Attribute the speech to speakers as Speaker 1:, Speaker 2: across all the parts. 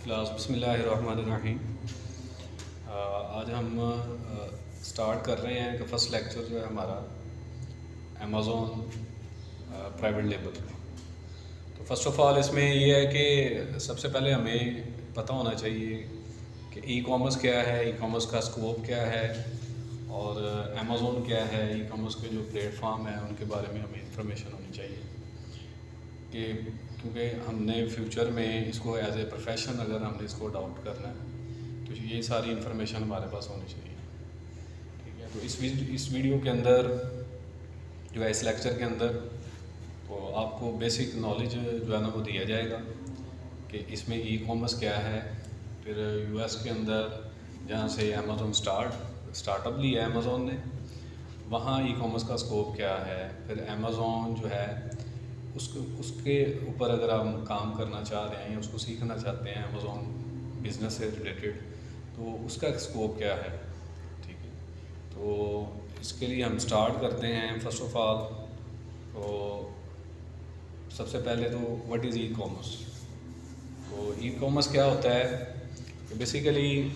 Speaker 1: Class बिस्मिल्लाहिर्रहमानिर्रहीम। आज हम स्टार्ट कर रहे हैं कि फ़र्स्ट लेक्चर जो है हमारा अमेज़ॉन प्राइवेट लेबल। तो फ़र्स्ट ऑफ़ ऑल इसमें ये है कि सबसे पहले हमें पता होना चाहिए कि ई कॉमर्स क्या है, ई कॉमर्स का स्कोप क्या है और अमेज़ॉन क्या है। ई कॉमर्स के जो प्लेटफॉर्म हैं उनके बारे में हमें इंफॉर्मेशन होनी चाहिए कि क्योंकि हमने फ्यूचर में इसको एज ए प्रोफेशन अगर हमने इसको अडॉप्ट करना है तो ये सारी इन्फॉर्मेशन हमारे पास होनी चाहिए। ठीक है, तो इस वीडियो के अंदर जो है, इस लेक्चर के अंदर तो आपको बेसिक नॉलेज जो है ना वो दिया जाएगा कि इसमें ई कॉमर्स क्या है। फिर यूएस के अंदर जहाँ से अमेज़ॉन स्टार्टअप लिया है अमेज़ॉन ने, वहाँ ई कॉमर्स का स्कोप क्या है। फिर अमेज़ॉन जो है उसके ऊपर अगर हम काम करना चाह रहे हैं या उसको सीखना चाहते हैं अमेज़ॉन बिज़नेस से रिलेटेड, तो उसका स्कोप क्या है। ठीक है, तो इसके लिए हम स्टार्ट करते हैं। फर्स्ट ऑफ ऑल तो सबसे पहले तो व्हाट इज़ ई कॉमर्स। तो ई कॉमर्स क्या होता है कि बेसिकली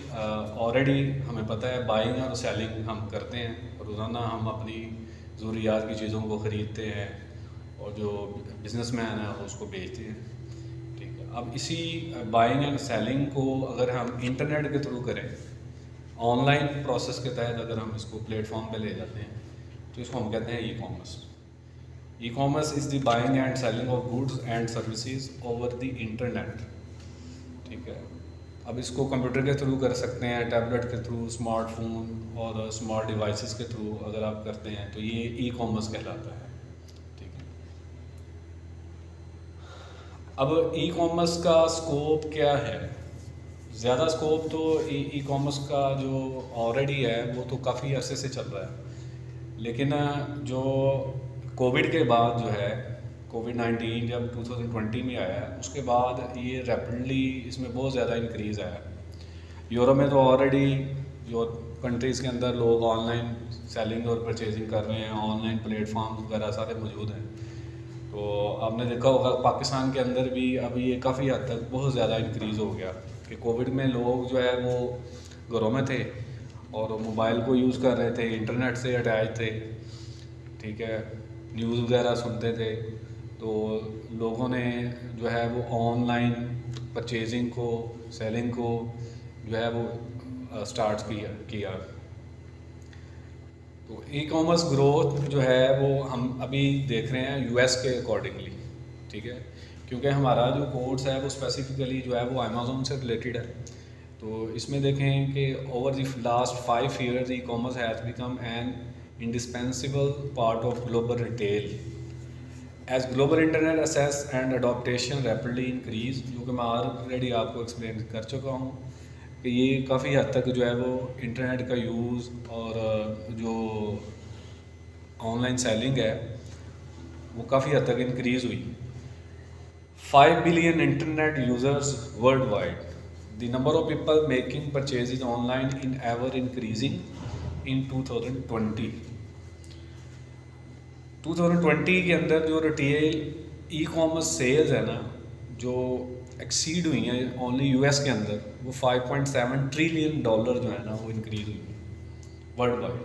Speaker 1: ऑलरेडी हमें पता है बाइंग और सेलिंग हम करते हैं रोज़ाना। हम अपनी ज़रूरियात की चीज़ों को ख़रीदते हैं और जो बिजनेसमैन है उसको बेचते हैं। ठीक है, अब इसी बाइंग एंड सेलिंग को अगर हम इंटरनेट के थ्रू करें, ऑनलाइन प्रोसेस के तहत अगर हम इसको प्लेटफॉर्म पे ले जाते हैं, तो इसको हम कहते हैं e commerce. E commerce is the buying and selling of goods and services over the internet. ठीक है, अब इसको कंप्यूटर के थ्रू कर सकते हैं, टैबलेट के थ्रू, स्मार्टफोन और स्मार्ट डिवाइसेस के थ्रू अगर आप करते हैं तो ये ई कॉमर्स कहलाता है। ठीक है, अब ई कॉमर्स का स्कोप क्या है। ज़्यादा स्कोप तो ई कॉमर्स का जो ऑलरेडी है वो तो काफ़ी अरसे से चल रहा है, लेकिन जो कोविड के बाद जो है, कोविड-19 जब 2020 में आया उसके बाद ये रैपिडली इसमें बहुत ज़्यादा इंक्रीज़ आया। यूरोप में तो ऑलरेडी जो कंट्रीज़ के अंदर लोग ऑनलाइन सेलिंग और परचेजिंग कर रहे हैं, ऑनलाइन प्लेटफॉर्म वगैरह सारे मौजूद हैं। तो आपने देखा होगा पाकिस्तान के अंदर भी अभी ये काफ़ी हद तक बहुत ज़्यादा इंक्रीज़ हो गया कि कोविड में लोग जो है वो घरों में थे और मोबाइल को यूज़ कर रहे थे, इंटरनेट से अटैच थे। ठीक है, न्यूज़ वगैरह सुनते थे, तो लोगों ने जो है वो ऑनलाइन परचेजिंग को, सेलिंग को जो है वो स्टार्ट किया। तो ई कॉमर्स ग्रोथ जो है वो हम अभी देख रहे हैं यूएस के अकॉर्डिंगली। ठीक है, क्योंकि हमारा जो कोर्स है वो स्पेसिफिकली जो है वो अमेज़ॉन से रिलेटेड है। तो इसमें देखें कि over the last 5 years e commerce has become an indispensable part of global retail as global internet access and adoption rapidly increase. जो कि मैं ऑलरेडी आपको एक्सप्लेन कर चुका हूँ कि ये काफ़ी हद तक जो है वो इंटरनेट का यूज़ और जो ऑनलाइन सेलिंग है वो काफ़ी हद तक इंक्रीज़ हुई। 5 billion internet users worldwide. The number of people making purchases online in ever increasing in 2020. 2020 के अंदर जो रिटेल ई कॉमर्स सेल्स है ना, जो एक्सीड हुई हैं ओनली यूएस के अंदर, वो 5.7 ट्रिलियन डॉलर जो है ना वो इंक्रीज हुई है वर्ल्ड वाइड।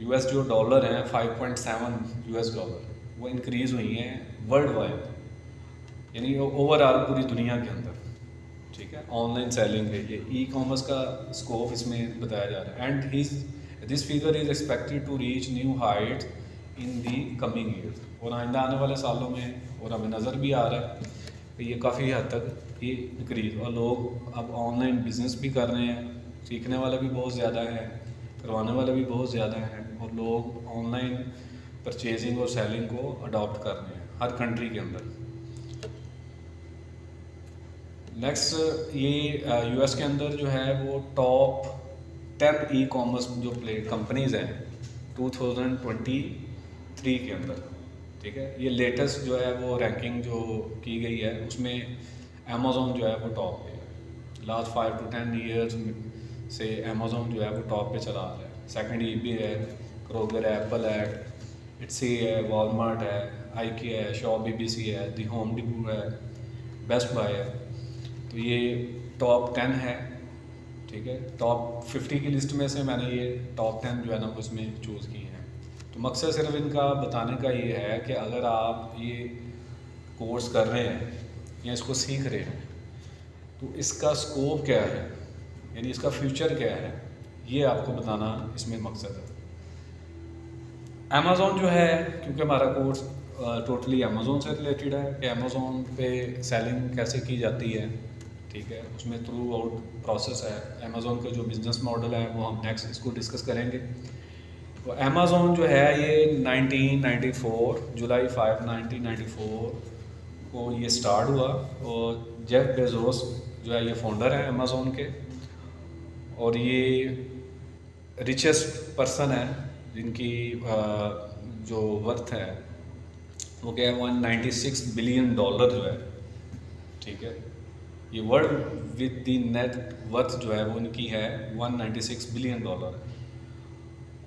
Speaker 1: यूएस जो डॉलर हैं 5.7 यूएस डॉलर वो इंक्रीज हुई हैं वर्ल्ड वाइड, यानी ओवरऑल पूरी दुनिया के अंदर। ठीक है, ऑनलाइन सेलिंग के लिए ई कॉमर्स का स्कोप इसमें बताया जा रहा है and this figure is expected to reach new heights in the coming years. और आइंदा आने वाले सालों में और हमें नज़र भी आ रहा है कि ये काफ़ी हद तक ये इंक्रीज, और लोग अब ऑनलाइन बिजनेस भी कर रहे हैं, सीखने वाले भी बहुत ज़्यादा हैं, करवाने वाले भी बहुत ज़्यादा हैं, और लोग ऑनलाइन परचेजिंग और सेलिंग को अडॉप्ट कर रहे हैं हर कंट्री के अंदर। नेक्स्ट ये यूएस के अंदर जो है वो टॉप 10 ई कॉमर्स जो कंपनीज़ हैं 2023 के अंदर। ठीक है, ये लेटेस्ट जो है वो रैंकिंग जो की गई है उसमें अमेज़ॉन जो है वो टॉप पे है। लास्ट 5 to 10 ईयर्स से अमेज़ॉन जो है वो टॉप पे चला आ रहा है। सेकंड ईबे है, क्रोगर है, एप्पल है, इट्सी है, वॉलमार्ट है, आईकिया है, शॉप बीबीसी है, दी होम डिपो है, बेस्ट बाय है। तो ये टॉप 10 है, ठीक है। टॉप 50 की लिस्ट में से मैंने ये टॉप 10 जो है ना उसमें चूज़ की है। तो मकसद सिर्फ इनका बताने का ये है कि अगर आप ये कोर्स कर रहे हैं या इसको सीख रहे हैं तो इसका स्कोप क्या है, यानी इसका फ्यूचर क्या है, ये आपको बताना इसमें मकसद है। अमेज़ॉन जो है, क्योंकि हमारा कोर्स टोटली अमेज़ॉन से रिलेटेड है कि अमेज़ॉन पे सेलिंग कैसे की जाती है, ठीक है, उसमें थ्रू आउट प्रोसेस है। अमेज़ॉन का जो बिज़नेस मॉडल है वो हम नेक्स्ट इसको डिस्कस करेंगे। तो अमेज़ॉन जो है ये 1994 जुलाई 5 1994 को ये स्टार्ट हुआ और जेफ बेजोस जो है ये फाउंडर है अमेज़ॉन के, और ये रिचेस्ट पर्सन है जिनकी जो वर्थ है वो क्या है, $196 बिलियन जो है, ठीक है। ये world with the net worth जो है वो इनकी है $196 बिलियन है।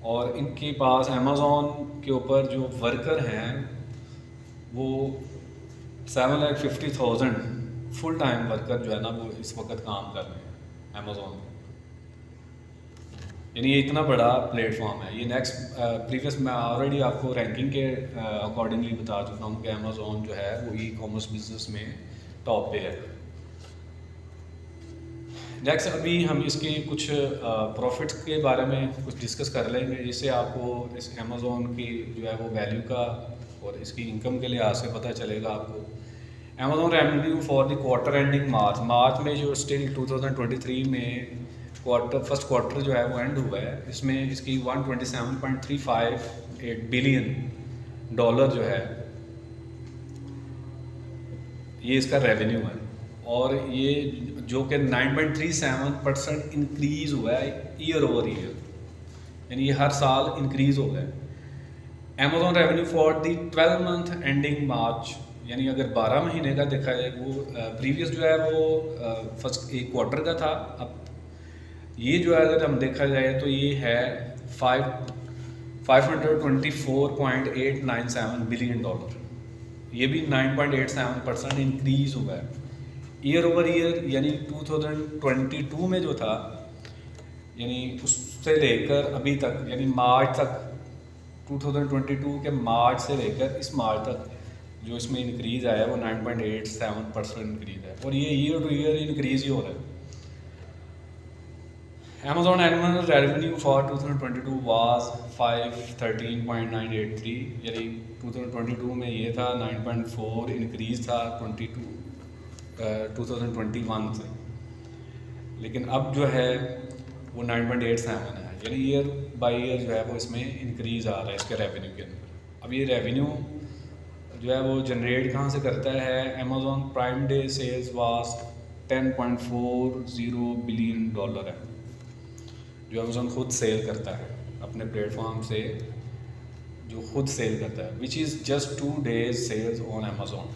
Speaker 1: और इनके पास अमेज़ॉन के ऊपर जो वर्कर हैं वो 750,000 फुल टाइम वर्कर जो है ना वो इस वक्त काम कर रहे हैं अमेज़ॉन में। यानी ये इतना बड़ा प्लेटफॉर्म है। ये नेक्स्ट प्रीवियस मैं ऑलरेडी आपको रैंकिंग के अकॉर्डिंगली बता चुका हूँ कि अमेज़ॉन जो है वो ई कॉमर्स बिजनेस में टॉप पे है। नेक्स्ट अभी हम इसके कुछ प्रॉफिट्स के बारे में कुछ डिस्कस कर लेंगे, जिससे आपको इस अमेज़ॉन की जो है वो वैल्यू का और इसकी इनकम के लिहाज से पता चलेगा आपको। Amazon revenue for the quarter ending मार्च में जो स्टिल 2023 में फर्स्ट क्वार्टर जो है वो एंड हुआ है, इसमें इसकी 127.358 बिलियन डॉलर जो है ये इसका रेवेन्यू है, और ये जो कि 9.37% इंक्रीज़ हुआ है ईयर ओवर ईयर, यानी ये हर साल इंक्रीज़ हो गया है। Amazon revenue for the 12 month ending मार्च, यानी अगर 12 महीने का देखा जाए वो प्रीवियस जो है वो फर्स्ट एक क्वार्टर का था, अब ये जो है अगर हम देखा जाए तो ये है 524.897 बिलियन डॉलर, ये भी 9.87% इंक्रीज़ हुआ है ईयर ओवर ईयर। यानी 2022 में जो था, यानी उससे लेकर अभी तक, यानी मार्च तक, 2022 के मार्च से लेकर इस मार्च तक जो इसमें इंक्रीज़ आया है वो 9.87% इंक्रीज़ है, और ये ईयर टू ईयर इंक्रीज़ ही हो रहा है। Amazon annual revenue for 2022 was 513.983, यानी 2022 में ये था 9.4 इंक्रीज़ था 2021 से, लेकिन अब जो है वो 9.87 है, यानी ईयर बाई ईयर जो है वो इसमें इंक्रीज़ आ रहा है इसके रेवेन्यू के अंदर। अब ये रेवेन्यू जो है वो जनरेट कहाँ से करता है, Amazon prime day sales was 10.40 billion dollar है जो अमेज़ॉन खुद सेल करता है अपने प्लेटफॉर्म से, जो खुद सेल करता है, which is just 2 days sales on Amazon.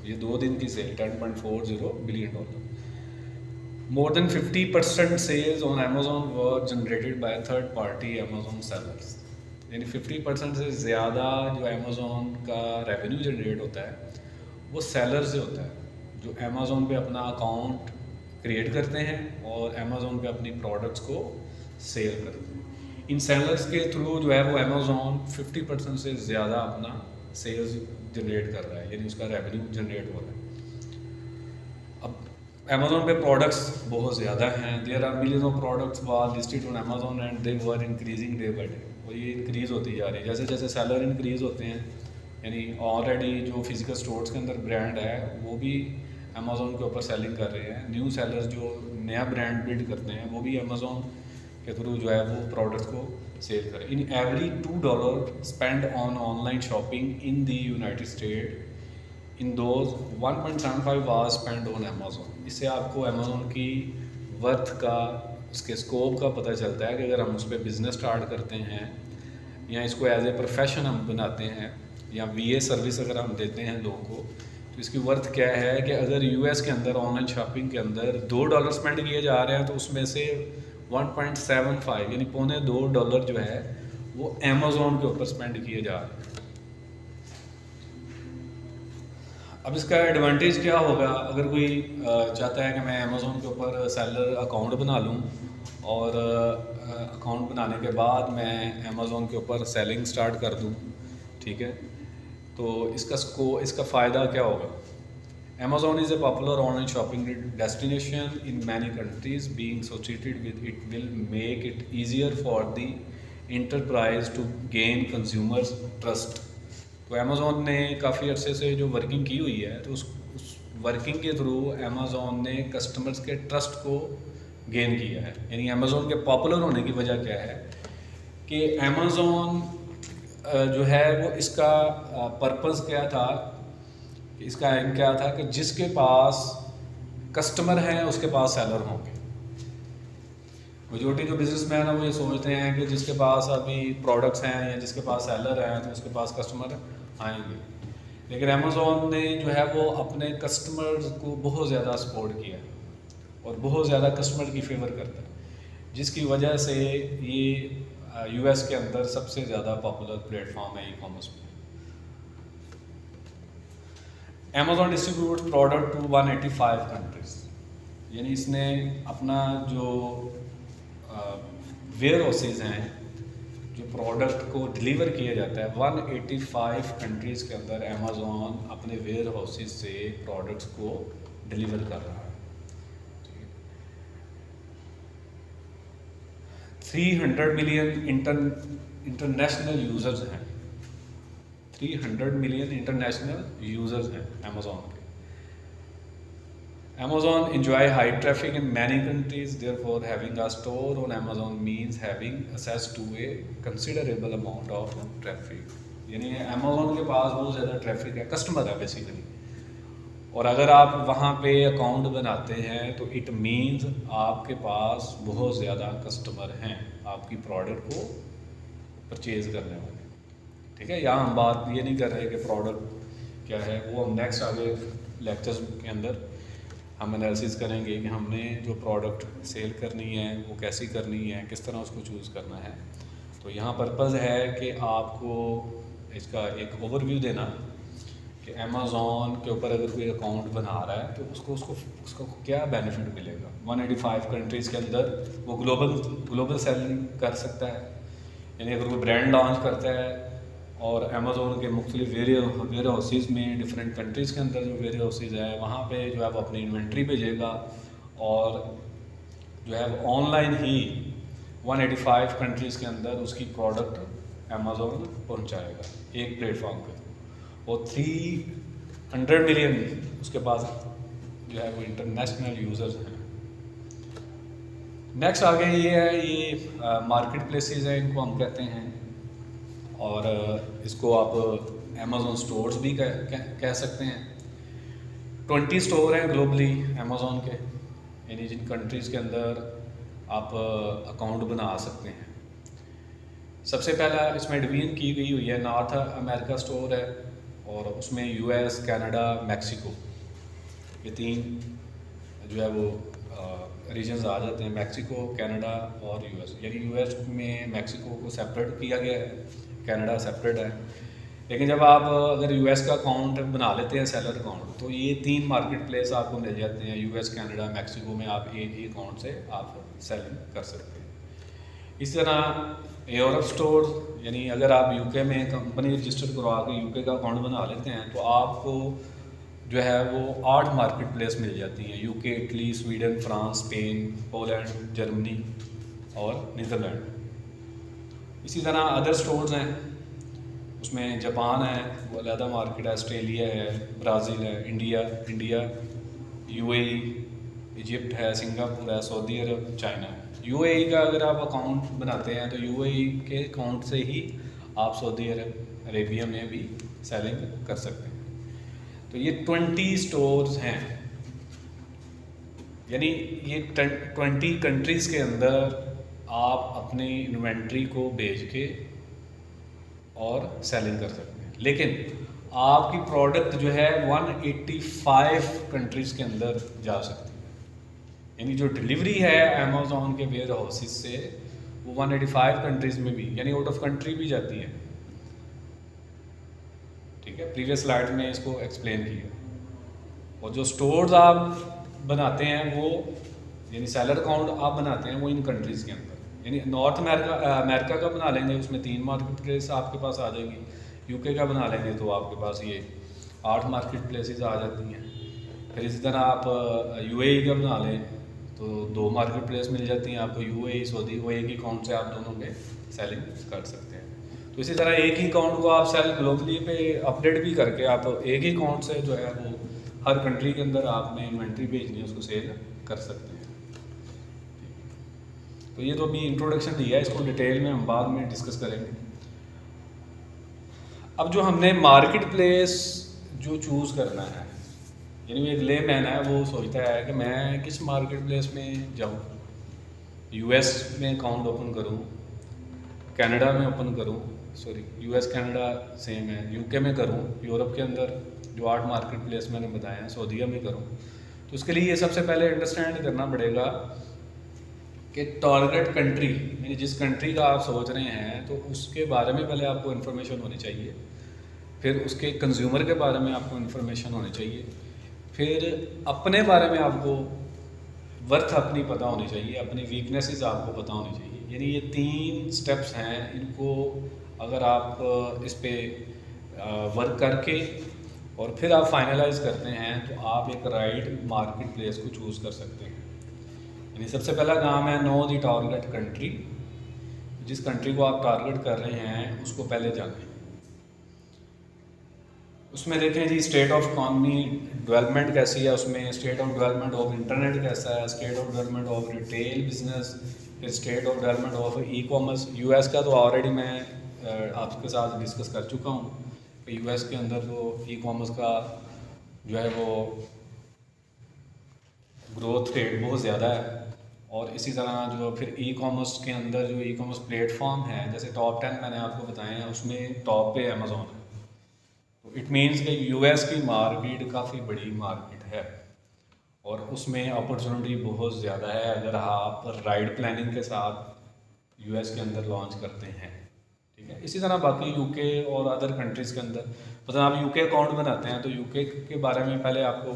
Speaker 1: ये 2 दिन की sale 10.40 billion dollar. More than 50% sales on Amazon were generated by third party Amazon sellers, यानी 50% से ज़्यादा जो अमेज़ॉन का रेवेन्यू जनरेट होता है वो सेलर से होता है, जो अमेज़ॉन पे अपना अकाउंट क्रिएट करते हैं और अमेज़ॉन पे अपनी प्रोडक्ट्स को सेल करते हैं। इन सेलर्स के थ्रू जो है वो अमेज़ॉन 50% से ज़्यादा अपना सेल्स जनरेट कर रहा है, यानी उसका रेवेन्यू जनरेट हो रहा है। अब अमेज़ॉन पे प्रोडक्ट्स बहुत ज़्यादा हैं, there are millions of products were listed on Amazon and they were increasing day by day, और ये इंक्रीज़ होती जा रही है जैसे जैसे सेलर इंक्रीज़ होते हैं। यानी ऑलरेडी जो फिजिकल स्टोर्स के अंदर ब्रांड है वो भी अमेज़ॉन के ऊपर सेलिंग कर रहे हैं, न्यू सेलर्स जो नया ब्रांड बिल्ड करते हैं वो भी अमेज़ॉन के थ्रू जो है वो प्रोडक्ट्स को सेल करें। In every $2 spend on online shopping in the United state, in those 1.75 hours spend on Amazon. इससे आपको अमेज़ॉन की वर्थ का, उसके स्कोप का पता चलता है कि अगर हम उस पर बिज़नेस स्टार्ट करते हैं या इसको एज ए प्रोफेशन हम बनाते हैं या VA सर्विस अगर हम देते हैं लोगों को, तो इसकी वर्थ क्या है कि अगर US के अंदर ऑनलाइन शॉपिंग के अंदर $2 स्पेंड किए जा रहे हैं तो उसमें से 1.75 यानी $2.25 जो है वो अमेज़ॉन के ऊपर स्पेंड किए जा रहे हैं। अब इसका एडवांटेज क्या होगा, अगर कोई चाहता है कि मैं अमेज़ोन के ऊपर सेलर अकाउंट बना लूँ और अकाउंट बनाने के बाद मैं अमेज़ोन के ऊपर सेलिंग स्टार्ट कर दूँ, ठीक है, तो इसका फ़ायदा क्या होगा। Amazon is a popular online shopping destination in many countries. Being associated with it will make it easier for the enterprise to gain consumers trust. तो Amazon ने काफ़ी अरसे से जो वर्किंग की हुई है, तो उस वर्किंग के थ्रू Amazon ने कस्टमर्स के ट्रस्ट को गेन किया है। यानी Amazon के पॉपुलर होने की वजह क्या है कि Amazon जो है वो इसका पर्पस क्या था, इसका एम क्या था कि जिसके पास कस्टमर हैं उसके पास सेलर होंगे। मेजोरिटी जो बिजनेसमैन है वो ये सोचते हैं कि जिसके पास अभी प्रोडक्ट्स हैं या जिसके पास सेलर हैं तो उसके पास कस्टमर आएंगे। लेकिन अमेज़ॉन ने जो है वो अपने कस्टमर्स को बहुत ज़्यादा सपोर्ट किया और बहुत ज़्यादा कस्टमर की फेवर करता है, जिसकी वजह से ये यूएस के अंदर सबसे ज़्यादा पॉपुलर प्लेटफॉर्म है ई कॉमर्स में। Amazon distribute product to 185 countries, यानी इसने अपना जो वेयर हाउसेज हैं, जो प्रोडक्ट को डिलीवर किया जाता है 185 कंट्रीज़ के अंदर Amazon अपने वेयर हाउसेज से प्रोडक्ट्स को डिलीवर कर रहा है। 300 मिलियन इंटरनेशनल यूज़र्स हैं, 300 मिलियन इंटरनेशनल यूज़र्स हैं Amazon के। Amazon enjoy high traffic in many countries, therefore having a store on Amazon means having access to a considerable amount of traffic। यानी Amazon के पास बहुत ज़्यादा ट्रैफिक है, customer है basically, और अगर आप वहाँ पे अकाउंट बनाते हैं तो इट मीन्स आपके पास बहुत ज़्यादा कस्टमर हैं आपकी प्रोडक्ट को परचेज़ करने वाले। ठीक है, यहाँ हम बात ये नहीं कर रहे कि प्रोडक्ट क्या है, वो हम नेक्स्ट आगे लेक्चर्स के अंदर हम एनालिसिस करेंगे कि हमने जो प्रोडक्ट सेल करनी है वो कैसी करनी है, किस तरह उसको चूज़ करना है। तो यहाँ पर्पज़ है कि आपको इसका एक ओवरव्यू देना कि अमेज़ॉन के ऊपर अगर कोई अकाउंट बना रहा है तो उसको क्या बेनिफिट मिलेगा। 185 कंट्रीज़ के अंदर वो ग्लोबल सेलिंग कर सकता है, यानी अगर कोई ब्रांड लॉन्च करता है और अमेज़ॉन के मुख्तलिफ वेयर हाउसेज़ में डिफरेंट कंट्रीज़ के अंदर जो वेयर हाउसेज़ है वहाँ पे जो है वो अपनी इन्वेंट्री भेजेगा और जो है वो ऑनलाइन ही 185 कंट्रीज़ के अंदर उसकी प्रोडक्ट अमेज़ॉन पहुँचाएगा एक प्लेटफॉर्म पे, और 300 मिलियन उसके पास जो है वो इंटरनेशनल यूज़र्स हैं। नेक्स्ट आगे ये है, ये मार्केट प्लेसेस हैं, इनको हम कहते हैं, और इसको आप अमेज़ॉन स्टोर्स भी कह सकते हैं। 20 स्टोर हैं ग्लोबली अमेज़ॉन के, यानी जिन कंट्रीज़ के अंदर आप अकाउंट बना सकते हैं। सबसे पहला इसमें डिवीजन की गई हुई है, नॉर्थ अमेरिका स्टोर है और उसमें यूएस, कनाडा, मैक्सिको, ये 3 जो है वो रीजन्स आ जाते हैं, मैक्सिको, कनाडा और यूएस। यानी यूएस में मैक्सिको को सेपरेट किया गया है, कनाडा सेपरेट है। लेकिन जब आप अगर यूएस का अकाउंट बना लेते हैं सेलर अकाउंट, तो ये 3 मार्केट प्लेस आपको मिल जाते हैं, यूएस, कनाडा, मैक्सिको में आप एक ही अकाउंट से आप सेलिंग कर सकते हैं। इस तरह यूरोप स्टोर, यानी अगर आप यूके में कंपनी रजिस्टर करवा के यूके का अकाउंट बना लेते हैं तो आपको जो है वो 8 मार्केट प्लेस मिल जाती हैं, UK, Italy, Sweden, France, Spain, Poland, Germany और नीदरलैंड। इसी तरह अदर स्टोर्स हैं, उसमें जापान है, वो अलहदा मार्केट है, ऑस्ट्रेलिया है, ब्राज़ील है, इंडिया, यूएई, इजिप्ट है, सिंगापुर है, सऊदी अरब, चाइना है। यूएई का अगर आप अकाउंट बनाते हैं तो यूएई के अकाउंट से ही आप सऊदी अरेबिया में भी सेलिंग कर सकते हैं। तो ये 20 स्टोर्स हैं, यानी ये 20 कंट्रीज़ के अंदर आप अपनी इन्वेंट्री को बेच के और सेलिंग कर सकते हैं। लेकिन आपकी प्रोडक्ट जो है 185 कंट्रीज़ के अंदर जा सकती है, यानी जो डिलीवरी है अमेज़ॉन के वेयर हाउसेज से वो 185 कंट्रीज़ में भी, यानी आउट ऑफ कंट्री भी जाती है। ठीक है, प्रीवियस स्लाइड में इसको एक्सप्लेन किया। और जो स्टोर्स आप बनाते हैं वो यानी सेलर अकाउंट आप बनाते हैं वो इन कंट्रीज़ के अंदर, यानी नॉर्थ अमेरिका का बना लेंगे, उसमें 3 मार्केट प्लेस आपके पास आ जाएगी। यूके का बना लेंगे तो आपके पास ये 8 मार्केट प्लेसेस आ जाती हैं। फिर इसी तरह आप यूएई का बना लें तो 2 मार्केट प्लेस मिल जाती हैं आपको, यूएई सऊदी, वो एक ही अकाउंट से आप दोनों के सेलिंग कर सकते हैं। तो इसी तरह एक ही अकाउंट को आप सेल ग्लोबली पे अपडेट भी करके आप एक ही अकाउंट से जो है वो हर कंट्री के अंदर आपने इन्वेंट्री भेजनी है उसको सेल कर सकते हैं। तो ये तो अभी इंट्रोडक्शन दिया है, इसको डिटेल में हम बाद में डिस्कस करेंगे। अब जो हमने मार्केट प्लेस जो चूज़ करना है, यानी एक ले मैन है वो सोचता है कि मैं किस मार्केट प्लेस में जाऊँ, यूएस में अकाउंट ओपन करूँ, कनाडा में ओपन करूँ, सॉरी यूएस कनाडा सेम है, यूके में करूँ, यूरोप के अंदर जो 8 मार्केट प्लेस मैंने बताए हैं सऊदीया में करूँ। तो उसके लिए सबसे पहले अंडरस्टैंड करना पड़ेगा कि टारगेट कंट्री, यानी जिस कंट्री का आप सोच रहे हैं तो उसके बारे में पहले आपको इन्फॉर्मेशन होनी चाहिए, फिर उसके कंज्यूमर के बारे में आपको इन्फॉर्मेशन होनी चाहिए, फिर अपने बारे में आपको वर्थ अपनी पता होनी चाहिए, अपनी वीकनेसेस आपको पता होनी चाहिए। यानी ये 3 स्टेप्स हैं, इनको अगर आप इस पे वर्क करके और फिर आप फाइनलाइज करते हैं तो आप एक राइट मार्केट प्लेस को चूज़ कर सकते हैं। यानी सबसे पहला काम है नो दी टारगेट कंट्री, जिस कंट्री को आप टारगेट कर रहे हैं उसको पहले जानें। उसमें देखें जी स्टेट ऑफ इकॉनमी डेवलपमेंट कैसी है, उसमें state of development of internet कैसा है, state of development of retail business, फिर state of development of e commerce. US का तो ऑलरेडी मैं आपके साथ डिस्कस कर चुका हूँ कि यूएस के अंदर जो ई कॉमर्स का जो है वो ग्रोथ रेट बहुत ज़्यादा है। और इसी तरह जो फिर ई कॉमर्स के अंदर जो ई कॉमर्स प्लेटफॉर्म है, जैसे टॉप 10 मैंने आपको बताए हैं, उसमें टॉप पे अमेज़ॉन है। तो इट मीन्स कि यूएस की मार्केट काफ़ी बड़ी मार्केट है और उसमें अपॉर्चुनिटी बहुत ज़्यादा है अगर आप राइट प्लानिंग के साथ यूएस के अंदर लॉन्च करते हैं। ठीक है, इसी तरह बाकी यूके और अदर कंट्रीज़ के अंदर, मतलब आप यूके अकाउंट बनाते हैं तो यूके के बारे में पहले आपको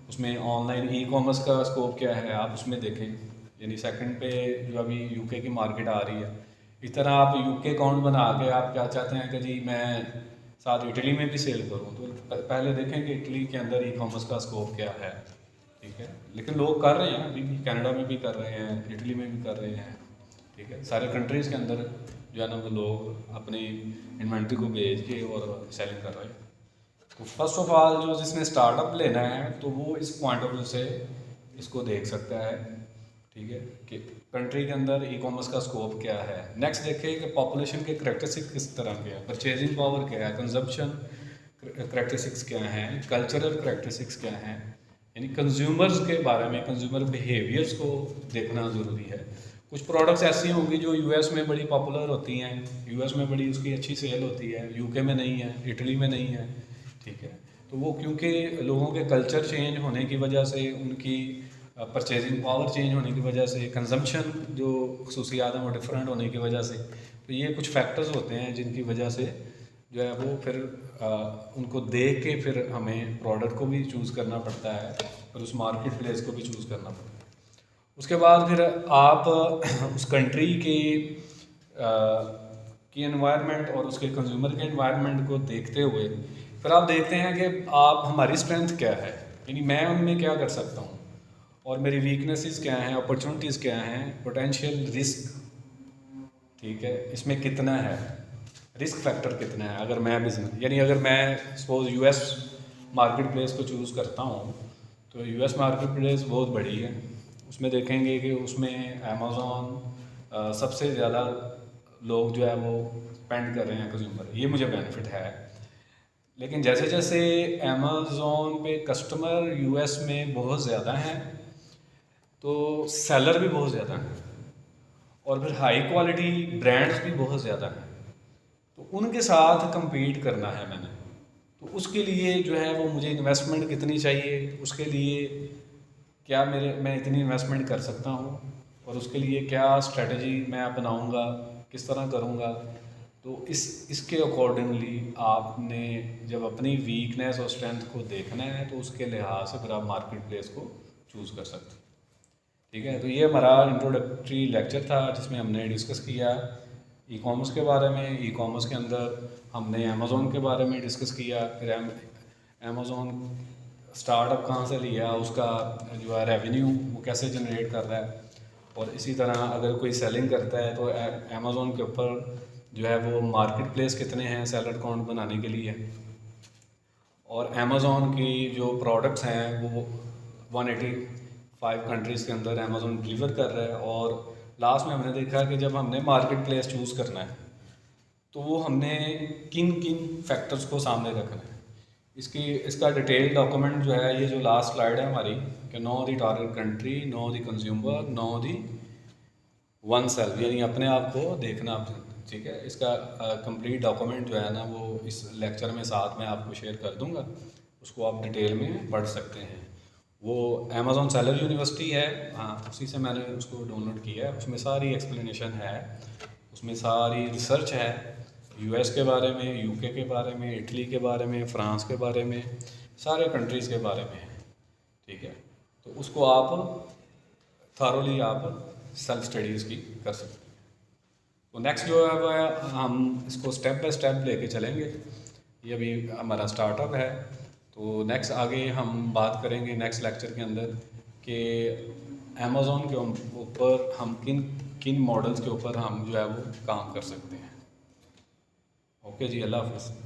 Speaker 1: उसमें ऑनलाइन ई कॉमर्स का स्कोप क्या है आप उसमें देखें, यानी सेकंड पे जो अभी यूके की मार्केट आ रही है। इस तरह आप यूके अकाउंट बना के आप क्या चाहते हैं कि जी मैं साथ इटली में भी सेल करूं, तो पहले देखें कि इटली के अंदर ई कॉमर्स का स्कोप क्या है। ठीक है, लेकिन लोग कर रहे हैं, अभी भी कनाडा में भी कर रहे हैं, इटली में भी कर रहे हैं। ठीक है, सारे कंट्रीज़ के अंदर जो है ना वो लोग अपनी इन्वेंट्री को बेच के और सेलिंग कर रहे हैं। तो फर्स्ट ऑफ ऑल जो जिसने स्टार्टअप लेना है तो वो इस पॉइंट ऑफ व्यू से इसको देख सकता है। ठीक है, कि कंट्री के अंदर ई कॉमर्स का स्कोप क्या है। नेक्स्ट देखें कि पॉपुलेशन के करैक्टरिस्टिक्स किस तरह के हैं, परचेजिंग पावर क्या है, कंजम्पशन करैक्टरिस्टिक्स क्या हैं, कल्चरल करैक्टरिस्टिक्स क्या हैं, यानी कंज्यूमर्स के बारे में, कंज्यूमर बिहेवियर्स को देखना ज़रूरी है। कुछ प्रोडक्ट्स ऐसी होंगी जो यूएस में बड़ी पॉपुलर होती हैं, यूएस में बड़ी उसकी अच्छी सेल होती है, यूके में नहीं है, इटली में नहीं है। ठीक है, तो वो क्योंकि लोगों के कल्चर चेंज होने की वजह से, उनकी परचेजिंग पावर चेंज होने की वजह से, कंजम्पशन जो खसूसियात हैं वो डिफरेंट होने की वजह से, तो ये कुछ फैक्टर्स होते हैं जिनकी वजह से जो है वो फिर उनको देख के फिर हमें प्रोडक्ट को भी चूज़ करना पड़ता है और उस मार्केट प्लेस को भी चूज़ करना पड़ता है। उसके बाद फिर आप उस कंट्री की एनवायरनमेंट और उसके कंज्यूमर के एनवायरनमेंट को देखते हुए फिर आप देखते हैं कि आप हमारी स्ट्रेंथ क्या है, यानी मैं उनमें क्या कर सकता हूँ और मेरी वीकनेसेस क्या हैं, अपॉर्चुनिटीज़ क्या हैं, पोटेंशियल रिस्क, ठीक है, इसमें कितना है, रिस्क फैक्टर कितना है। अगर मैं बिजनेस, यानी अगर मैं सपोज यूएस मार्केट प्लेस को चूज़ करता हूँ तो यूएस मार्केट प्लेस बहुत बड़ी है, उसमें देखेंगे कि उसमें अमेज़ॉन सबसे ज़्यादा लोग जो है वो स्पेंड कर रहे हैं कंज्यूमर, ये मुझे बेनिफिट है। लेकिन जैसे जैसे अमेज़ॉन पे कस्टमर यूएस में बहुत ज़्यादा हैं तो सेलर भी बहुत ज़्यादा हैं और फिर हाई क्वालिटी ब्रांड्स भी बहुत ज़्यादा हैं, तो उनके साथ compete करना है मैंने। तो उसके लिए जो है वो मुझे इन्वेस्टमेंट कितनी चाहिए, उसके लिए क्या मैं इतनी इन्वेस्टमेंट कर सकता हूँ और उसके लिए क्या स्ट्रेटजी मैं अपनाऊँगा, किस तरह करूँगा। तो इसके अकॉर्डिंगली आपने जब अपनी वीकनेस और स्ट्रेंथ को देखना है तो उसके लिहाज से फिर आप मार्केट प्लेस को चूज़ कर सकते हैं। ठीक है, तो ये हमारा इंट्रोडक्टरी लेक्चर था जिसमें हमने डिस्कस किया ई कॉमर्स के बारे में। ई कॉमर्स के अंदर हमने अमेज़ोन के बारे में डिस्कस किया, फिर अमेज़ोन स्टार्टअप कहाँ से लिया, उसका जो है रेवेन्यू वो कैसे जनरेट कर रहा है, और इसी तरह अगर कोई सेलिंग करता है तो अमेज़ोन के ऊपर जो है वो मार्केट प्लेस कितने हैं सेलर अकाउंट बनाने के लिए, और अमेज़ोन की जो प्रोडक्ट्स हैं वो 185 कंट्रीज़ के अंदर अमेज़ोन डिलीवर कर रहा है। और लास्ट में हमने देखा कि जब हमने मार्केट प्लेस चूज़ करना है तो वो हमने किन किन फैक्टर्स को सामने रखना है। इसका डिटेल डॉक्यूमेंट जो है, ये जो लास्ट स्लाइड है हमारी, कि know the target country, know the consumer, know the one self, यानी अपने आप को देखना। ठीक है, इसका कंप्लीट डॉक्यूमेंट जो है ना वो इस लेक्चर में साथ में आपको शेयर कर दूंगा, उसको आप डिटेल में पढ़ सकते हैं। वो अमेज़ॉन सेलर यूनिवर्सिटी है, हाँ उसी से मैंने उसको डाउनलोड किया है। उसमें सारी एक्सप्लेनेशन है, उसमें सारी रिसर्च है यूएस के बारे में, यूके के बारे में, इटली के बारे में, फ्रांस के बारे में, सारे कंट्रीज़ के बारे में है। ठीक है, तो उसको आप थारोली आप सेल्फ स्टडीज़ की कर सकते हैं। तो नेक्स्ट जो है वह हम इसको स्टेप बाय स्टेप लेके चलेंगे। ये अभी हमारा स्टार्टअप है, तो नेक्स्ट आगे हम बात करेंगे नेक्स्ट लेक्चर के अंदर कि अमेज़ॉन के ऊपर हम किन किन मॉडल्स के ऊपर हम जो है वो काम कर सकते हैं। ओके जी, अल्लाह हाफ़िज़।